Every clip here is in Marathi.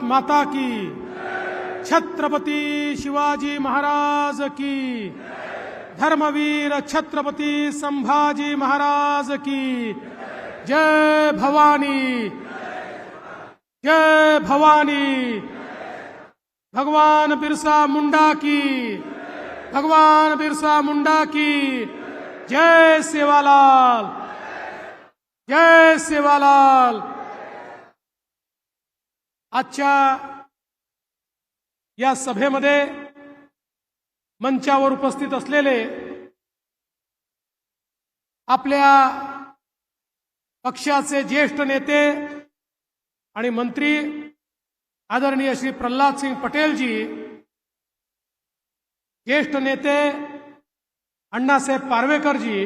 माता की, छत्रपति शिवाजी महाराज की, धर्मवीर छत्रपति संभाजी महाराज की। जय भवानी, जय भवानी। भगवान बिरसा मुंडा की, भगवान बिरसा मुंडा की। जय सेवालाल, जय सेवालाल। आजच्या या सभेमध्ये मंचावर उपस्थित असलेले आपल्या पक्षाचे ज्येष्ठ नेते आणि मंत्री आदरणीय श्री प्रल्हाद सिंह पटेल जी, ज्येष्ठ नेते अण्णासाहेब पारवेकर जी,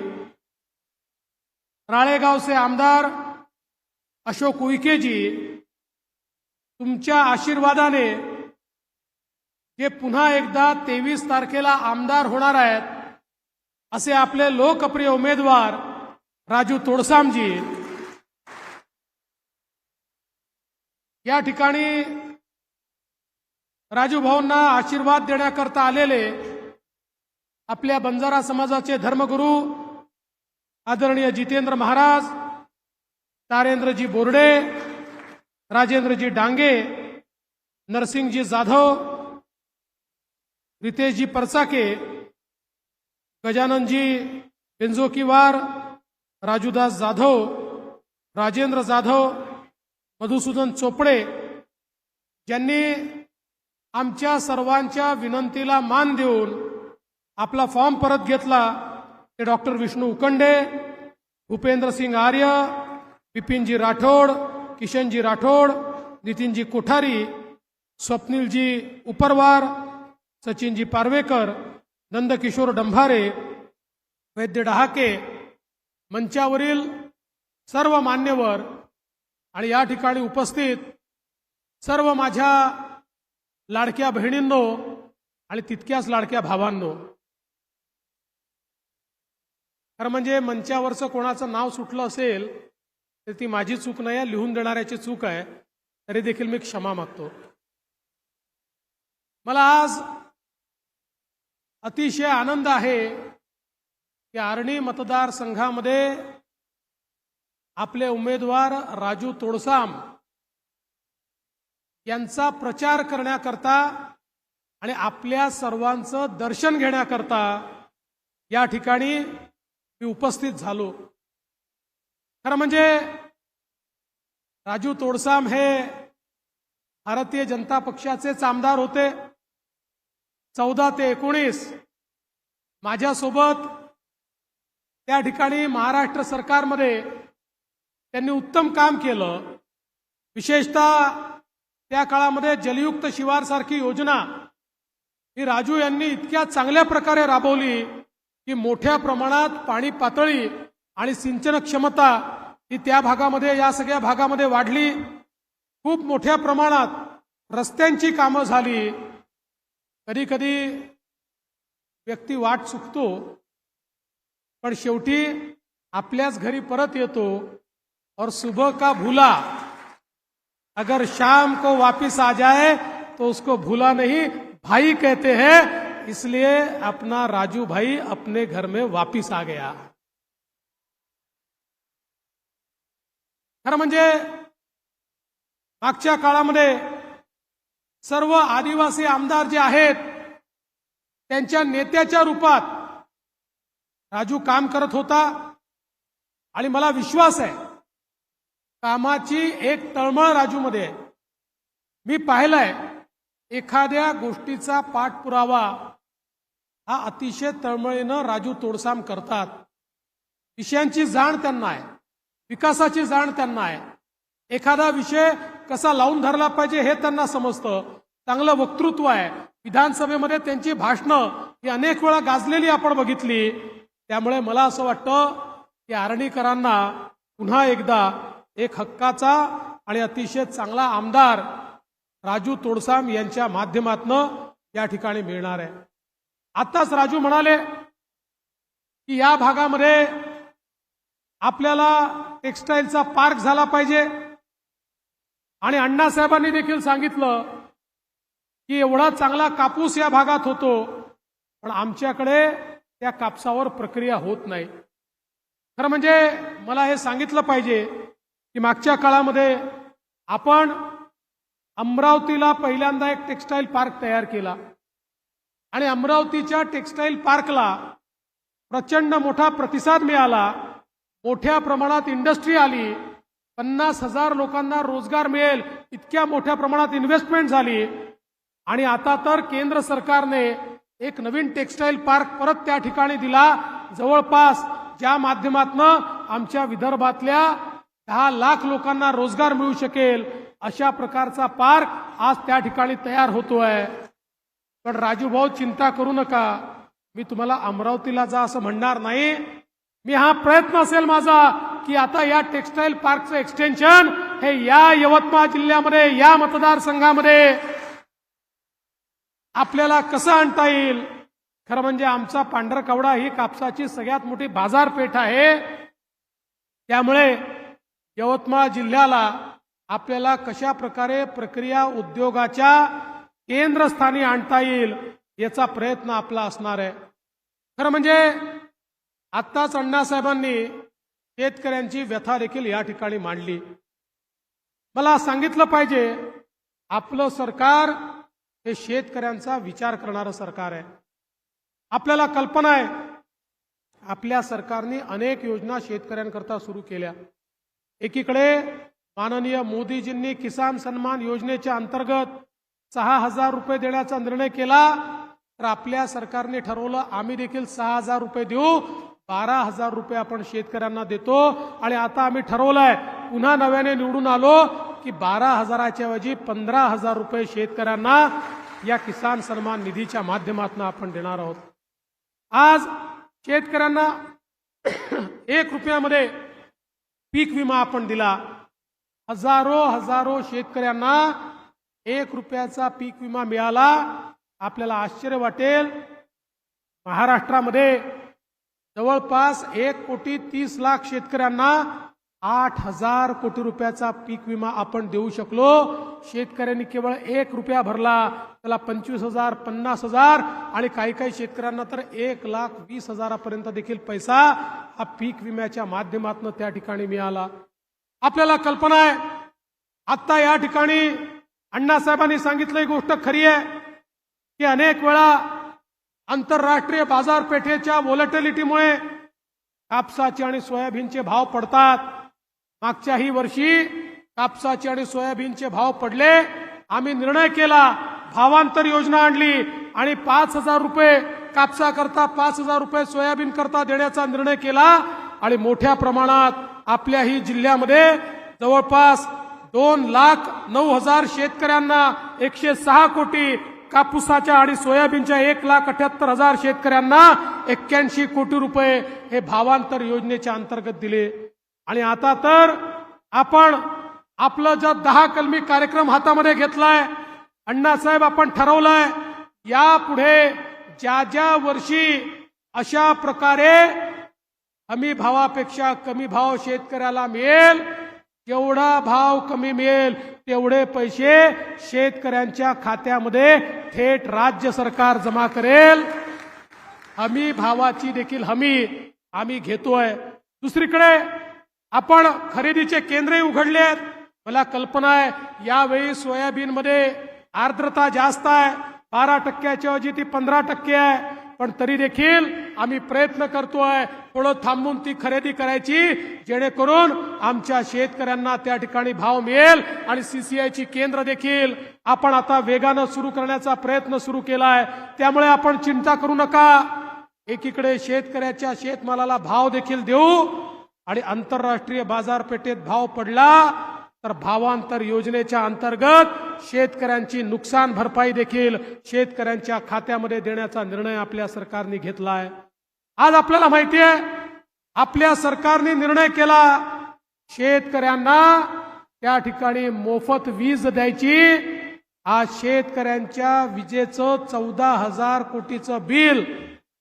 राळेगावचे आमदार अशोक उईके जी, तुमच्या आशीर्वादाने जे पुन्हा एकदा 23 तारखेला आमदार होणार आहेत असे आपले लोकप्रिय उमेदवार राजू तोडसामजी, या ठिकाणी राजू भाऊंना आशीर्वाद देण्याकरता आलेले आपल्या बंजारा समाजाचे धर्मगुरू आदरणीय जितेंद्र महाराज, तारेंद्रजी बोर्डे, राजेंद्रजी डांगे, नरसिंगजी जाधव, रितेशजी परचाके, गजाननजी बेंजोकीवार, राजूदास जाधव, राजेंद्र जाधव, मधुसूदन चोपडे, ज्यांनी आमच्या सर्वांच्या विनंतीला मान देऊन आपला फॉर्म परत घेतला, ते डॉक्टर विष्णू उकंडे, भूपेंद्र सिंग आर्य, बिपिनजी राठोड, किशनजी राठोड, नितीनजी कोठारी, स्वप्नीलजी उपरवार, सचिनजी पारवेकर, नंदकिशोर डंभारे, वैद्य डहाके, मंचावरील सर्व मान्यवर आणि या ठिकाणी उपस्थित सर्व माझ्या लाडक्या बहिणींनो आणि तितक्याच लाडक्या भावांनो, खरं म्हणजे मंचावरचं कोणाचं नाव सुटलं असेल तर ती माझी चूक नाही, लिहून देणाऱ्याची चूक आहे, तरी देखील मी क्षमा मागतो। मला आज अतिशय आनंद आहे की आर्णी मतदारसंघामध्ये आपले उमेदवार राजू तोडसाम यांचा प्रचार करण्याकरता आणि आपल्या सर्वांचं दर्शन घेण्याकरता या ठिकाणी मी उपस्थित झालो। खरं म्हणजे राजू तोडसाम हे भारतीय जनता पक्षाचेच आमदार होते। 14 ते 19 माझ्यासोबत त्या ठिकाणी महाराष्ट्र सरकारमध्ये त्यांनी उत्तम काम केलं। विशेषतः त्या काळामध्ये जलयुक्त शिवार सारखी योजना ही राजू यांनी इतक्या चांगल्या प्रकारे राबवली की मोठ्या प्रमाणात पाणी पातळी आणि सिंचन क्षमता ही त्या भागामध्ये, या सगळ्या भागामध्ये वाढली। खूप मोठ्या प्रमाणात रस्त्यांची कामं झाली। कधी कधी व्यक्ती वाट चुकतो पण शेवटी आपल्याच घरी परत येतो। और सुबह का भूला अगर शाम को वापिस आ जाए तो उसको भूला नहीं भाई कहते हैं, इसलिए अपना राजू भाई अपने घर में वापिस आ गया। खरं म्हणजे मागच्या काळामध्ये सर्व आदिवासी आमदार जे आहेत त्यांच्या नेत्याच्या रूपात राजू काम करत होता आणि मला विश्वास आहे कामाची एक तळमळ राजूमध्ये आहे। मी पाहिलंय एखाद्या गोष्टीचा पाठपुरावा हा अतिशय तळमळीनं राजू तोडसाम करतात। विषयांची जाण त्यांना आहे, विकासाची जाण त्यांना आहे, एखादा विषय कसा लावून धरला पाहिजे हे त्यांना समजतं। चांगलं वक्तृत्व आहे। विधानसभेमध्ये त्यांची भाषणं ही अनेक वेळा गाजलेली आपण बघितली। त्यामुळे मला असं वाटतं की आरणीकरांना पुन्हा एकदा एक हक्काचा आणि अतिशय चांगला आमदार राजू तोडसाम यांच्या माध्यमातून या ठिकाणी मिळणार आहे। आताच राजू म्हणाले की या भागामध्ये आपल्याला टेक्सटाईलचा पार्क झाला पाहिजे, आणि अण्णासाहेबांनी देखील सांगितलं की एवढा चांगला कापूस या भागात होतो, पण आमच्याकडे त्या कापसावर प्रक्रिया होत नाही. खरं म्हणजे मला हे सांगितलं पाहिजे की मागच्या काळामध्ये आपण अमरावतीला पहिल्यांदा एक टेक्सटाईल पार्क तयार केला आणि अमरावतीच्या टेक्सटाईल पार्कला प्रचंड मोठा प्रतिसाद मिळाला. मोठ्या प्रमाणात इंडस्ट्री आली, 50,000 लोकांना रोजगार मिळेल इतक्या मोठ्या प्रमाणात इन्व्हेस्टमेंट झाली. आणि आता तर केंद्र सरकारने एक नवीन टेक्सटाईल पार्क परत त्या ठिकाणी दिला, जवळपास ज्या माध्यमातून आमच्या विदर्भातल्या 10 लाख लोकांना रोजगार मिळू शकेल अशा प्रकारचा पार्क आज त्या ठिकाणी तयार होतोय. पण राजूभाऊ चिंता करू नका, मी तुम्हाला अमरावतीला जा असं म्हणणार नाही. मी हा प्रयत्न असेल माझा की आता या टेक्सटाईल पार्कचं एक्सटेन्शन हे या यवतमाळ जिल्ह्यामध्ये या मतदारसंघामध्ये आपल्याला कसं आणता येईल. खरं म्हणजे आमचा पांढरकवडा ही कापसाची सगळ्यात मोठी बाजारपेठ आहे. त्यामुळे यवतमाळ जिल्ह्याला आपल्याला कशा प्रकारे प्रक्रिया उद्योगाच्या केंद्रस्थानी आणता येईल याचा प्रयत्न आपला असणार आहे. खरं म्हणजे आत्ताच अण्णासाहेबांनी शेतकऱ्यांची व्यथा देखील या ठिकाणी मांडली. मला सांगितलं पाहिजे, आपलं सरकार हे शेतकऱ्यांचा विचार करणारं सरकार आहे. आपल्याला कल्पना आहे, आपल्या सरकारने अनेक योजना शेतकऱ्यांकरता सुरू केल्या. एकीकडे माननीय मोदीजींनी किसान सन्मान योजनेच्या अंतर्गत 6,000 रुपये देण्याचा निर्णय केला, तर आपल्या सरकारने ठरवलं आम्ही देखील 6,000 रुपये देऊ, 12,000 रुपये आपण शेतकऱ्यांना देतो. आणि आता आम्ही ठरवलंय, पुन्हा नव्याने निवडून आलो की 12,000च्या ऐवजी 15,000 रुपये शेतकऱ्यांना या किसान सन्मान निधीच्या माध्यमातून आपण देणार आहोत. आज शेतकऱ्यांना 1 रुपयामध्ये पीक विमा आपण दिला. हजारो शेतकऱ्यांना 1 रुपयाचा पीक विमा मिळाला. आपल्याला आश्चर्य वाटेल, महाराष्ट्रामध्ये जवळपास 1,30,00,000 शेतकऱ्यांना 8,000 कोटी रुपयाचा पीक विमा आपण देऊ शकलो. शेतकऱ्यांनी केवळ 1 रुपया भरला, त्याला 25,000, 50,000 आणि काही शेतकऱ्यांना तर 1,20,000 पर्यंत देखील पैसा हा पीक विम्याच्या माध्यमातून त्या ठिकाणी मिळाला. आपल्याला कल्पना आहे, आता या ठिकाणी अण्णासाहेबांनी सांगितलं, ही गोष्ट खरी आहे की अनेक वेळा आंतरराष्ट्रीय बाजारपेठेच्या व्होलॅटिलिटीमुळे कापसाचे आणि सोयाबीनचे भाव पडतात. मागच्याही वर्षी कापसाचे आणि सोयाबीनचे भाव पडले. आम्ही निर्णय केला, भावांतर योजना आणली आणि 5,000 रुपये कापसाकरता, 5,000 रुपये सोयाबीन करता देण्याचा निर्णय केला. आणि मोठ्या प्रमाणात आपल्याही जिल्ह्यामध्ये जवळपास 2,09,000 शेतकऱ्यांना 106 कोटी, कापूसाच्या आणि सोयाबीनच्या 1,78,000 शेतकऱ्यांना 81 कोटी रुपये हे भावांतर योजनेच्या अंतर्गत दिले. आणि आता तर आपण आपलं जो 10 कलमी कार्यक्रम हातामध्ये घेतलाय, अण्णासाहेब आपण ठरवलंय, यापुढे ज्या वर्षी अशा प्रकारे हमी भावापेक्षा कमी भाव शेतकऱ्याला मिळेल, जेवढा भाव कमी मिळेल तेवढे पैसे शेतकऱ्यांच्या खात्यामध्ये थेट राज्य सरकार जमा करेल. हमी भावाची देखील हमी आम्ही घेतोय. दुसरीकडे आपण खरेदीचे केंद्रही उघडले आहेत. मला कल्पना आहे, यावेळी सोयाबीनमध्ये आर्द्रता जास्त आहे, 12% ऐवजी ती 15% आहे. पण तरी देखील आम्ही प्रयत्न करतोय थोडं थांबून ती खरेदी करायची, जेणेकरून आमच्या शेतकऱ्यांना त्या ठिकाणी भाव मिळेल. आणि सीसीआयची केंद्र देखील आपण आता वेगानं सुरू करण्याचा प्रयत्न सुरू केलाय. त्यामुळे आपण चिंता करू नका. एकीकडे शेतकऱ्याच्या शेतमालाला भाव देखील देऊ आणि आंतरराष्ट्रीय बाजारपेठेत भाव पडला तर भावांतर योजनेच्या अंतर्गत शेतकऱ्यांची नुकसान भरपाई देखील शेतकऱ्यांच्या खात्यामध्ये देण्याचा निर्णय आपल्या सरकारने घेतलाय. आज आपल्याला माहिती आहे, आपल्या सरकारने निर्णय केला शेतकऱ्यांना त्या ठिकाणी मोफत वीज द्यायची. आज शेतकऱ्यांच्या विजेचं 14,000 कोटीचं बिल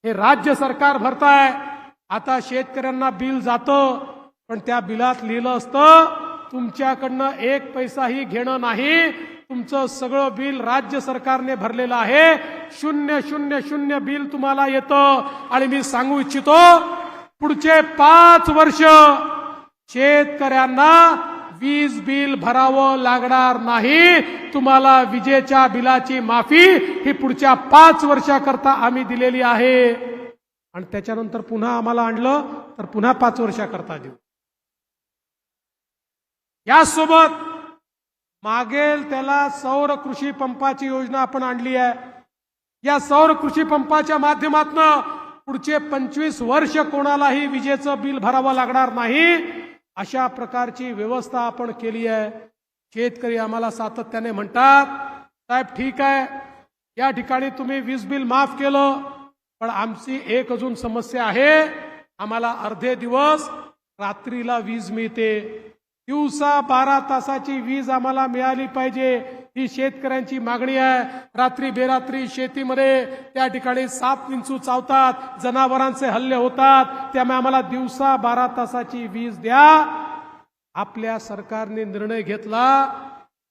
हे राज्य सरकार भरताय. आता शेतकऱ्यांना बिल जातं, पण त्या बिलात लिहिलं असतं तुमच्याकडनं एक पैसाही घेणं नाही. तुमचं सगळं बिल राज्य सरकारने भरलेलं आहे. 000 बिल तुम्हाला येतं. आणि मी सांगू इच्छितो, पुढचे 5 वर्ष शेतकऱ्यांना वीज बिल भरावं लागणार नाही. तुम्हाला विजेच्या बिलाची माफी ही पुढच्या 5 वर्षाकरता आम्ही दिलेली आहे. आणि त्याच्यानंतर पुन्हा आम्हाला आणलं तर पुन्हा 5 वर्षाकरता देऊ. यासोबत मागेल त्याला सौर कृषी पंपाची योजना आपण आणली आहे. या सौर कृषी पंपाच्या माध्यमातून पुढचे 25 वर्ष कोणालाही विजेचं बिल भरावं लागणार नाही. अशा प्रकारची व्यवस्था आपण केली आहे. शेतकरी आम्हाला सातत्याने म्हणतात, साहेब ठीक आहे, या ठिकाणी तुम्ही वीज बिल माफ केलं, पण आमची एक अजून समस्या आहे. आम्हाला अर्धे दिवस रात्रीला वीज मिळते. दिवसा 12 तासाची वीज आम्हाला मिळाली पाहिजे, ही शेतकऱ्यांची मागणी आहे. रात्री बेरात्री शेतीमध्ये त्या ठिकाणी साप विंचू चावतात, जनावरांचे हल्ले होतात. त्यामुळे आम्हाला दिवसा 12 तासाची वीज द्या. आपल्या सरकारने निर्णय घेतला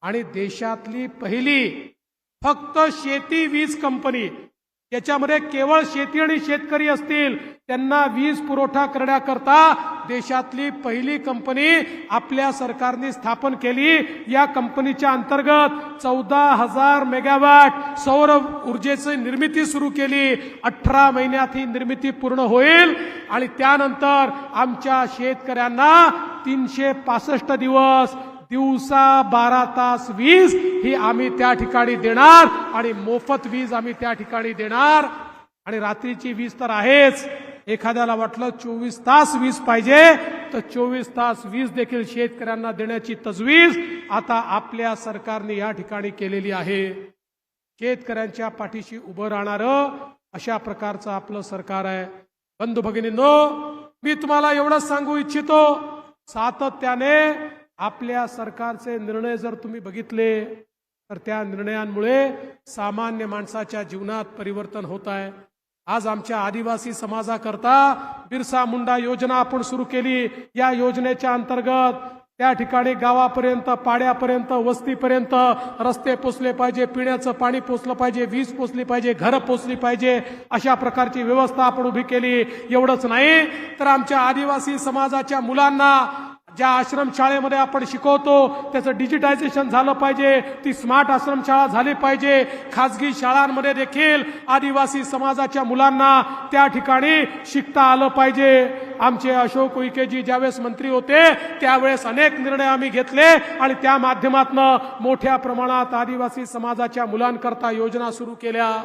आणि देशातली पहिली फक्त शेती वीज कंपनी, याच्यामध्ये केवळ शेती आणि शेतकरी असतील, त्यांना वीज पुरवठा करण्याकरता देशातली पहिली कंपनी आपल्या सरकारने स्थापन केली. या कंपनीच्या अंतर्गत 14,000 मेगावॅट सौर ऊर्जेची निर्मिती सुरू केली. 18 महिन्यात ही निर्मिती पूर्ण होईल आणि त्यानंतर आमच्या शेतकऱ्यांना 365 दिवस दिवसा 12 तास वीज ही आम्ही त्या ठिकाणी देणार आणि मोफत वीज आम्ही त्या ठिकाणी देणार. आणि रात्रीची वीज तर आहेच. एखाद्याला वाटलं 24 तास वीज पाहिजे तर 24 तास वीज देखील शेतकऱ्यांना देण्याची तजवीज आता आपल्या सरकारने या ठिकाणी केलेली आहे. शेतकऱ्यांच्या पाठीशी उभं राहणारं अशा प्रकारचं आपलं सरकार आहे. बंधू भगिनींनो, मी तुम्हाला एवढंच सांगू इच्छितो, सातत्याने आपल्या सरकारचे निर्णय जर तुम्ही बघितले तर त्या निर्णयांमुळे सामान्य माणसाच्या जीवनात परिवर्तन होत आहे. आज आमच्या आदिवासी समाजाकरता बिरसा मुंडा योजना आपण सुरू केली. या योजनेच्या अंतर्गत त्या ठिकाणी गावापर्यंत, पाड्यापर्यंत, वस्तीपर्यंत रस्ते पोचले पाहिजे, पिण्याचं पाणी पोचलं पाहिजे, वीज पोचली पाहिजे, घरं पोचली पाहिजे, अशा प्रकारची व्यवस्था आपण उभी केली. एवढंच नाही तर आमच्या आदिवासी समाजाच्या मुलांना ज्या आश्रमशाळेमध्ये आपण शिकवतो त्याचं डिजिटायझेशन झालं पाहिजे. ती स्मार्ट आश्रमशाळा झाली पाहिजे. खाजगी शाळांमध्ये देखील आदिवासी समाजाच्या मुलांना त्या ठिकाणी शिकता आलं पाहिजे. आमचे अशोक उईकेजी ज्यावेळेस मंत्री होते त्यावेळेस अनेक निर्णय आम्ही घेतले आणि त्या माध्यमातून मोठ्या प्रमाणात आदिवासी समाजाच्या मुलांकरता योजना सुरू केल्या.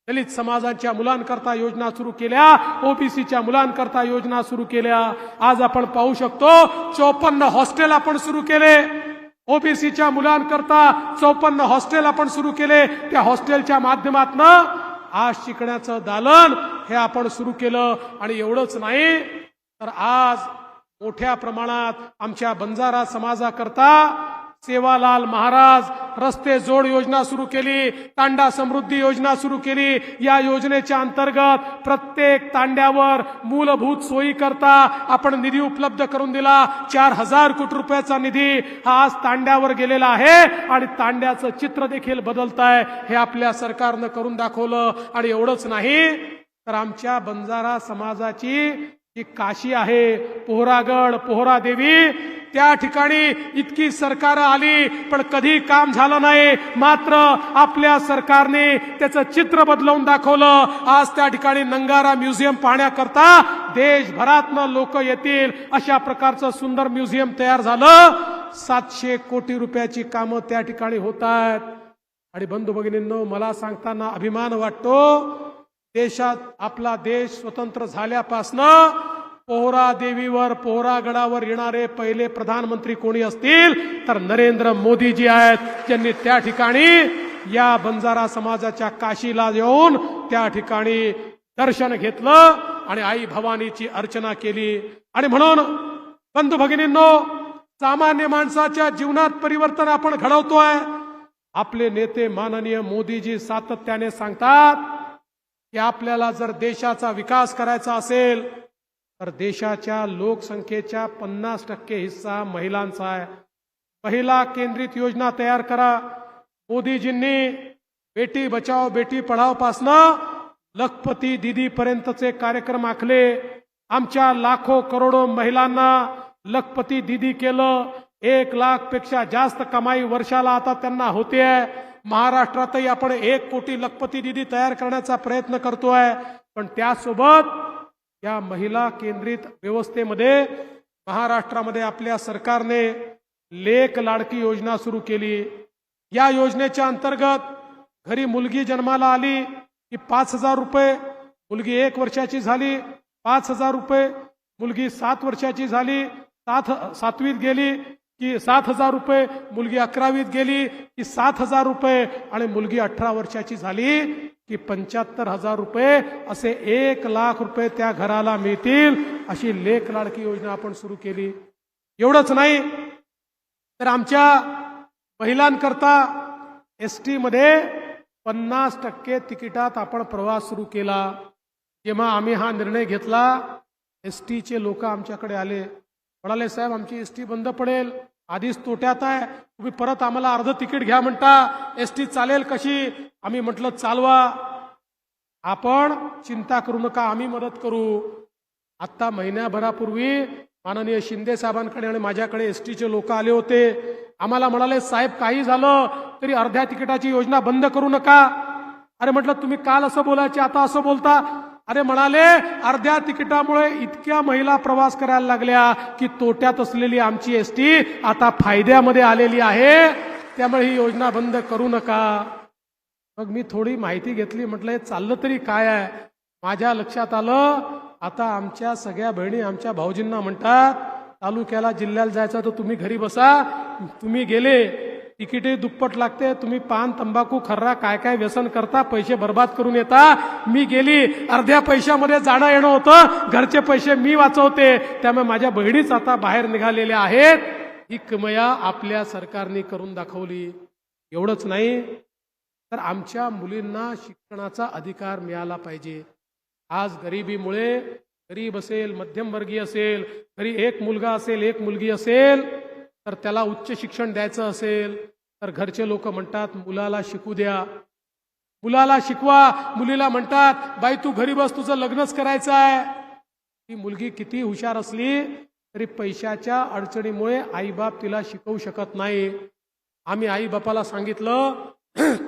दलित समाजाच्या मुलांकरता योजना सुरू केल्या. ओबीसीच्या मुलांकरता योजना सुरू केल्या. आज आपण पाहू शकतो 54 हॉस्टेल आपण सुरू केले. ओबीसीच्या मुलांकरता 54 हॉस्टेल आपण सुरू केले. त्या हॉस्टेलच्या माध्यमातून आज शिकण्याचं दालन हे आपण सुरू केलं. आणि एवढंच नाही तर आज मोठ्या प्रमाणात आमच्या बंजारा समाजाकरता सेवालाल महाराज रस्ते जोड योजना सुरू केली. तांडा समृद्धी योजना सुरू केली. या योजनेच्या अंतर्गत प्रत्येक तांड्यावर मूलभूत सोयी करता आपण निधी उपलब्ध करून दिला. 4,000 कोटी रुपयाचा निधी हा आज तांड्यावर गेलेला आहे आणि तांड्याचं चित्र देखील बदलत आहे. हे आपल्या सरकारनं करून दाखवलं. आणि एवढंच नाही तर आमच्या बंजारा समाजाची जी काशी आहे, पोहरागड, पोहरादेवी, त्या ठिकाणी इतकी सरकार आली पण कधी काम झालं नाही. मात्र आपल्या सरकारने त्याचं चित्र बदलवून दाखवलं. आज त्या ठिकाणी नंगारा म्युझियम पाहण्याकरता देशभरातनं लोक येतील अशा प्रकारचं सुंदर म्युझियम तयार झालं. 700 कोटी रुपयाची कामं त्या ठिकाणी होत आहेत. आणि बंधू भगिनींनो, मला सांगताना अभिमान वाटतो, देशात आपला देश स्वतंत्र झाल्यापासनं पोहरा देवीवर, पोहरागडावर येणारे पहिले प्रधानमंत्री कोणी असतील तर नरेंद्र मोदीजी आहेत. ज्यांनी त्या ठिकाणी या बंजारा समाजाच्या काशीला येऊन त्या ठिकाणी दर्शन घेतलं आणि आई भवानीची अर्चना केली. आणि म्हणून बंधू भगिनींनो, सामान्य माणसाच्या जीवनात परिवर्तन आपण घडवतोय. आपले नेते माननीय मोदीजी सातत्याने सांगतात की आपल्याला जर देशाचा विकास करायचा असेल तर देशाच्या लोकसंख्येच्या 50% हिस्सा महिलांचा आहे. महिला केंद्रित योजना तयार करा. मोदीजींनी बेटी बचाओ बेटी पढाओ पासनं लखपती दीदी पर्यंतचे कार्यक्रम आखले. आमच्या लाखो करोडो महिलांना लखपती दीदी केलं. 1 लाख पेक्षा जास्त कमाई वर्षाला आता त्यांना होते आहे. महाराष्ट्रातही आपण 1 कोटी लखपती दीदी तयार करण्याचा प्रयत्न करतोय. पण त्यासोबत या महिला केंद्रित व्यवस्थेमध्ये महाराष्ट्रामध्ये आपल्या सरकारने लेक लाडकी योजना सुरू केली. या योजनेच्या अंतर्गत घरी मुलगी जन्माला आली की 5,000 रुपये, मुलगी 1 वर्षाची झाली 5,000 रुपये, मुलगी 7 वर्षाची झाली 7वीत गेली की 7,000 रुपये, मुलगी 11वीत गेली की 7,000 रुपये आणि मुलगी 18 वर्षाची झाली की 75,000 रुपये, असे 1 लाख रुपये त्या घराला मिळतील अशी लेक लाडकी योजना आपण सुरू केली. एवढंच नाही तर आमच्या महिलांकरता एसटी मध्ये 50% तिकिटात आपण प्रवास सुरू केला. जेव्हा आम्ही हा निर्णय घेतला एसटीचे लोक आमच्याकडे आले, म्हणाले साहेब आमची एसटी बंद पडेल, आधीच तोट्यात आहे, तुम्ही परत आम्हाला अर्ध तिकीट घ्या म्हणता, एसटी चालेल कशी? आम्ही म्हटलं चालवा, आपण चिंता करू नका, आम्ही मदत करू. आता महिन्याभरापूर्वी माननीय शिंदे साहेबांकडे आणि माझ्याकडे एसटीचे लोक आले होते. आम्हाला म्हणाले साहेब काही झालं तरी अर्ध्या तिकिटाची योजना बंद करू नका. अरे म्हटलं तुम्ही काल असं बोलायचे आता असं बोलता? अरे म्हणाले अर्ध्या तिकिटामुळे इतक्या महिला प्रवास करायला लागल्या की तोट्यात असलेली आमची एसटी आता फायद्यामध्ये आलेली आहे, त्यामुळे ही योजना बंद करू नका. मग मी थोडी माहिती घेतली, म्हटलं हे चाललं तरी काय आहे. माझ्या लक्षात आलं आता आमच्या सगळ्या बहिणी आमच्या भाऊजींना म्हणतात तालुक्याला जिल्ह्याला जायचं तर तुम्ही घरी बसा, तुम्ही गेले तिकीटही दुप्पट लागते, तुम्ही पान तंबाखू खर्रा काय काय व्यसन करता, पैसे बर्बाद करून येता, मी गेली अर्ध्या पैशामध्ये जाणं येणं होतं, घरचे पैसे मी वाचवते, त्यामुळे माझ्या बहिणीच आता बाहेर निघालेल्या आहेत. ही किमया आपल्या सरकारने करून दाखवली. एवढंच नाही तर आमच्या मुलींना शिक्षणाचा अधिकार मिळाला पाहिजे. आज गरिबीमुळे गरीब असेल मध्यमवर्गीय असेल, घरी एक मुलगा असेल एक मुलगी असेल तर त्याला उच्च शिक्षण द्यायचं असेल तर घरचे लोक म्हणतात मुलाला शिकू द्या, मुलाला शिकवा. मुलीला म्हणतात बाई तू घरी बस, तुझं लग्नच करायचं आहे. ती मुलगी किती हुशार असली तरी पैशाच्या अडचणीमुळे आईबाप तिला शिकवू शकत नाही. आम्ही आईबापाला सांगितलं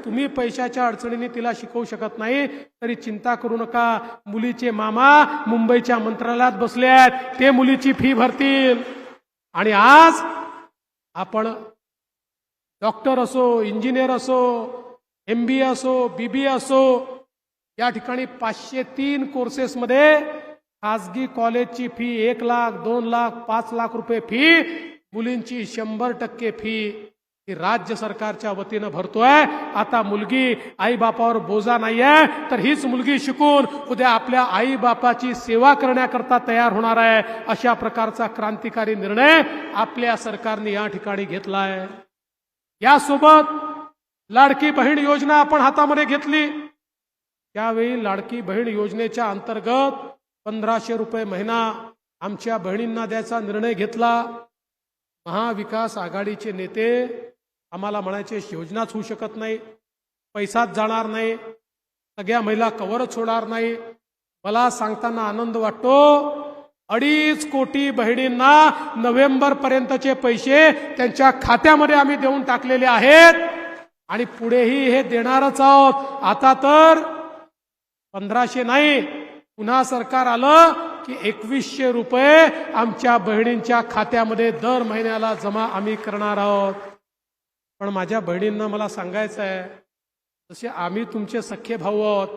तुम्ही पैशाच्या अडचणीने तिला शिकवू शकत नाही तरी चिंता करू नका, मुलीचे मामा मुंबईच्या मंत्रालयात बसले आहेत, ते मुलीची फी भरतील. आणि आज आपण डॉक्टर असो, इंजिनियर असो, MBA असो, BBA असो, या ठिकाणी 503 कोर्सेसमध्ये खासगी कॉलेजची फी 1 लाख 2 लाख 5 लाख रुपये फी, मुलींची 100% फी ही राज्य सरकारच्या वतीनं भरतोय. आता मुलगी आई बापावर बोजा नाहीये तर हीच मुलगी शिकून उद्या आपल्या आई बापाची सेवा करण्याकरता तयार होणार आहे. अशा प्रकारचा क्रांतिकारी निर्णय आपल्या सरकारने या ठिकाणी घेतलाय. यासोबत लाडकी बहीण योजना आपण हातामध्ये घेतली. त्यावेळी लाडकी बहीण योजनेच्या अंतर्गत 1500 रुपये महिना आमच्या बहिणींना द्यायचा निर्णय घेतला. महाविकास आघाडीचे नेते आम्हाला म्हणायचे योजनाच होऊ शकत नाही, पैसाच जाणार नाही, सगळ्या महिला कवरच होणार नाही. मला सांगताना आनंद वाटतो 2.5 कोटी बहिणींना नोव्हेंबर पर्यंतचे पैसे त्यांच्या खात्यामध्ये आम्ही देऊन टाकलेले आहेत आणि पुढेही हे देणारच आहोत. आता तर 1500 नाही, पुन्हा सरकार आलं की 2100 रुपये आमच्या बहिणींच्या खात्यामध्ये दर महिन्याला जमा आम्ही करणार आहोत. पण माझ्या बहिणींना मला सांगायचं आहे, जसे आम्ही तुमचे सख्खे भाऊ आहोत,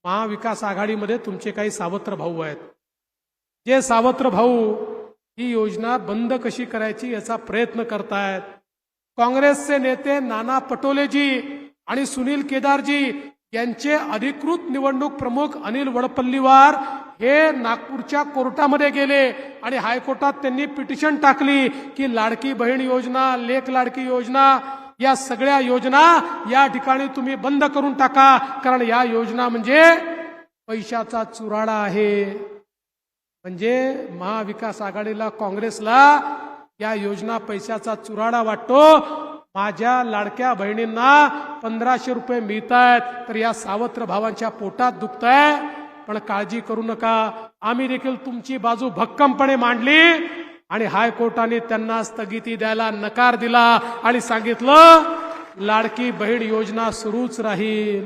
महाविकास आघाडीमध्ये तुमचे काही सावत्र भाऊ आहेत. जे सावत्र भाऊ ही योजना बंद कशी करायची याचा प्रयत्न करतायत. काँग्रेसचे नेते नाना पटोलेजी आणि सुनील केदारजी यांचे अधिकृत निवडणूक प्रमुख अनिल वडपल्लीवार हे नागपूरच्या कोर्टामध्ये गेले आणि हायकोर्टात त्यांनी पिटिशन टाकली की लाडकी बहीण योजना, लेक लाडकी योजना या सगळ्या योजना या ठिकाणी तुम्ही बंद करून टाका, कारण या योजना म्हणजे पैशाचा चुराडा आहे. म्हणजे महाविकास आघाडीला, काँग्रेसला या योजना पैशाचा चुराडा वाटतो. माझ्या लाडक्या बहिणींना 1500 रुपये मिळतायत तर या सावत्र भावांच्या पोटात दुखतंय. पण काळजी करू नका, आम्ही देखील तुमची बाजू भक्कमपणे मांडली आणि हायकोर्टाने त्यांना स्थगिती द्यायला नकार दिला आणि सांगितलं लाडकी बहीण योजना सुरूच राहील.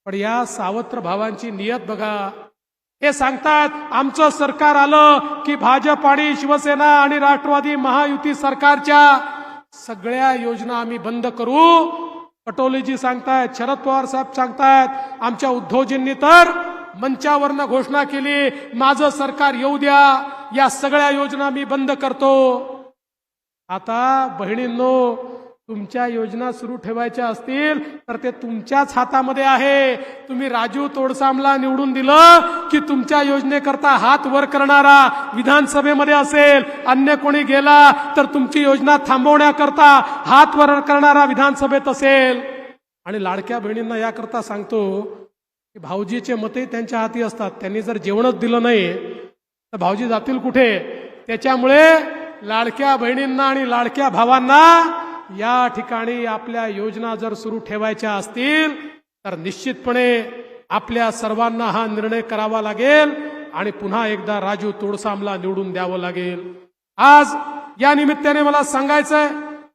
पण या सावत्र भावांची नियत बघा. हे सांगतात आमचं सरकार आलं की भाजप आणि शिवसेना आणि राष्ट्रवादी महायुती सरकारच्या सगळ्या योजना आम्ही बंद करू. पटोलेजी सांगतायत, शरद पवार साहेब सांगतायत, आमच्या उद्धवजींनी तर मंचावरनं घोषणा केली माझं सरकार येऊ द्या, या सगळ्या योजना मी बंद करतो. आता बहिणींनो, तुमच्या योजना सुरू ठेवायच्या असतील तर ते तुमच्याच हातामध्ये आहे. तुम्ही राजू तोडसामला निवडून दिलं की तुमच्या योजनेकरता हात वर करणारा विधानसभेमध्ये असेल, अन्य कोणी गेला तर तुमची योजना थांबवण्याकरता हात वर करणारा विधानसभेत असेल. आणि लाडक्या बहिणींना याकरता सांगतो की भाऊजीचे मते त्यांच्या हाती असतात. त्यांनी जर जेवणच दिलं नाही तर भाऊजी जातील कुठे. त्याच्यामुळे लाडक्या बहिणींना आणि लाडक्या भावांना या ठिकाणी आपल्या योजना जर सुरू ठेवायच्या असतील तर निश्चितपणे आपल्या सर्वांना हा निर्णय करावा लागेल आणि पुन्हा एकदा राजू तोडसामला निवडून द्यावं लागेल. आज या निमित्ताने मला सांगायचंय,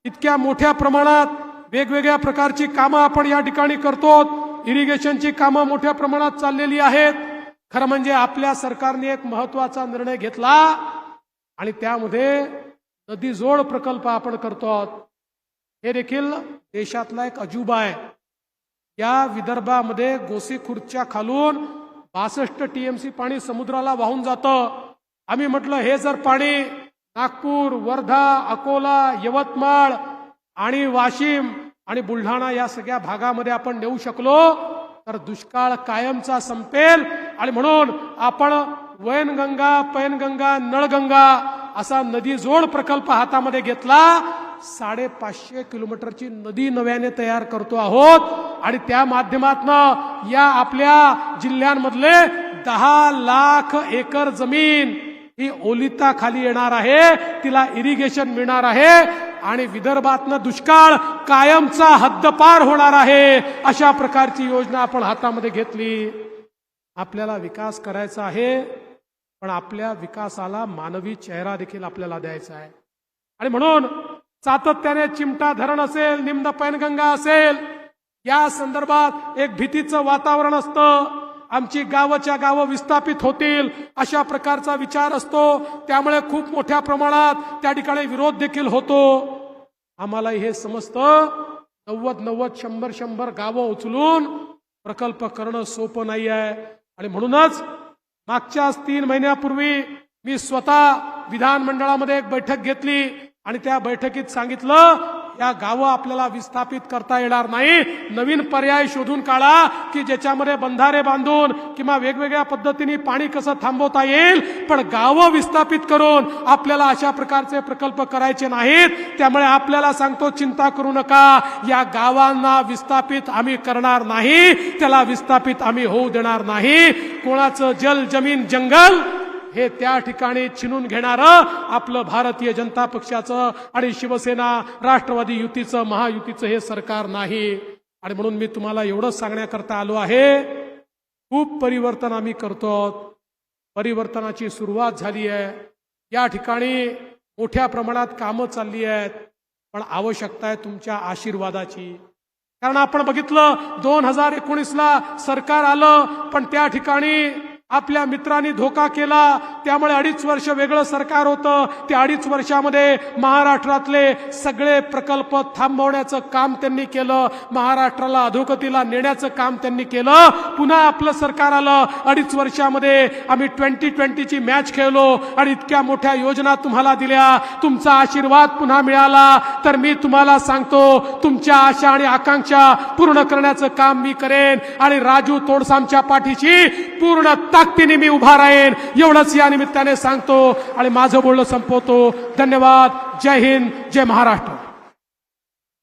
इतक्या मोठ्या प्रमाणात वेगवेगळ्या प्रकारची कामं आपण या ठिकाणी करतो. इरिगेशनची कामं मोठ्या प्रमाणात चाललेली आहेत. खरं म्हणजे आपल्या सरकारने एक महत्वाचा निर्णय घेतला आणि त्यामध्ये नदी जोड प्रकल्प आपण करतो. हे देखील देशातला एक अजूबा आहे. या विदर्भामध्ये गोसीखुर्दच्या खालून 62 TMC पाणी समुद्राला वाहून जातं. आम्ही म्हटलं हे जर पाणी नागपूर, वर्धा, अकोला, यवतमाळ आणि वाशिम आणि बुलढाणा या सगळ्या भागामध्ये आपण नेऊ शकलो तर दुष्काळ कायमचा संपेल. आणि म्हणून आपण वैनगंगा, पैनगंगा, नळगंगा असा नदी जोड प्रकल्प हातामध्ये घेतला. 550 किलोमीटरची नदी नव्याने तयार करतो आहोत आणि त्या माध्यमातून या आपल्या जिल्ह्यांमधले 10 लाख एकर जमीन ही ओलिता खाली येणार आहे, तिला इरिगेशन मिळणार आहे आणि विदर्भातनं दुष्काळ कायमचा हद्दपार होणार आहे. अशा प्रकारची योजना आपण हातामध्ये घेतली. आपल्याला विकास करायचा आहे, पण आपल्या विकासाला मानवी चेहरा देखील आपल्याला द्यायचा आहे. आणि म्हणून सातत्याने चिमटा धरण असेल, निम्न पैनगंगा असेल, या संदर्भात एक भीतीचं वातावरण असतं. आमची गावच्या गावं विस्थापित होतील अशा प्रकारचा विचार असतो. त्यामुळे खूप मोठ्या प्रमाणात त्या ठिकाणी विरोध देखील होतो. आम्हाला हे समजतं 90-90, 100-100 गावं उचलून प्रकल्प करणं सोपं नाही आहे. आणि म्हणूनच मागच्याच 3 महिन्यापूर्वी मी स्वतः विधानमंडळामध्ये एक बैठक घेतली आणि त्या बैठकीत सांगितलं या गावं आपल्याला विस्थापित करता येणार नाही. नवीन पर्याय शोधून काढा की ज्याच्यामध्ये बंधारे बांधून किंवा वेगवेगळ्या पद्धतीने पाणी कसं थांबवता येईल. पण गावं विस्थापित करून आपल्याला अशा प्रकारचे प्रकल्प करायचे नाहीत. त्यामुळे आपल्याला सांगतो चिंता करू नका, या गावांना विस्थापित आम्ही करणार नाही, त्याला विस्थापित आम्ही होऊ देणार नाही. कोणाचं जल जमीन जंगल हे त्या ठिकाणी छिनून घेणारं आपलं भारतीय जनता पक्षाचं आणि शिवसेना राष्ट्रवादी युतीचं महायुतीचं हे सरकार नाही. आणि म्हणून मी तुम्हाला एवढंच सांगण्याकरता आलो आहे, खूप परिवर्तन आम्ही करतो. परिवर्तनाची सुरुवात झाली आहे. या ठिकाणी मोठ्या प्रमाणात कामं चालली आहेत, पण आवश्यकता आहे तुमच्या आशीर्वादाची. कारण आपण बघितलं 2019ला सरकार आलं, पण त्या ठिकाणी आपल्या मित्रांनी धोका केला. त्यामुळे 2.5 वर्ष वेगळं सरकार होतं. त्या 2.5 वर्षामध्ये महाराष्ट्रातले सगळे प्रकल्प थांबवण्याचं काम त्यांनी केलं. महाराष्ट्राला अधोगतीला नेण्याचं काम त्यांनी केलं. पुन्हा आपलं सरकार आलं. 2.5 वर्षामध्ये आम्ही 2020ची मॅच खेळलो आणि इतक्या मोठ्या योजना तुम्हाला दिल्या. तुमचा आशीर्वाद पुन्हा मिळाला तर मी तुम्हाला सांगतो तुमच्या आशा आणि आकांक्षा पूर्ण करण्याचं काम मी करेन आणि राजू तोडसामच्या पाठीशी पूर्ण ताकदीने मी उभा राहीन. एवढंच या निमित्ताने सांगतो आणि माझं बोलणं संपवतो. धन्यवाद. जय हिंद, जय महाराष्ट्र.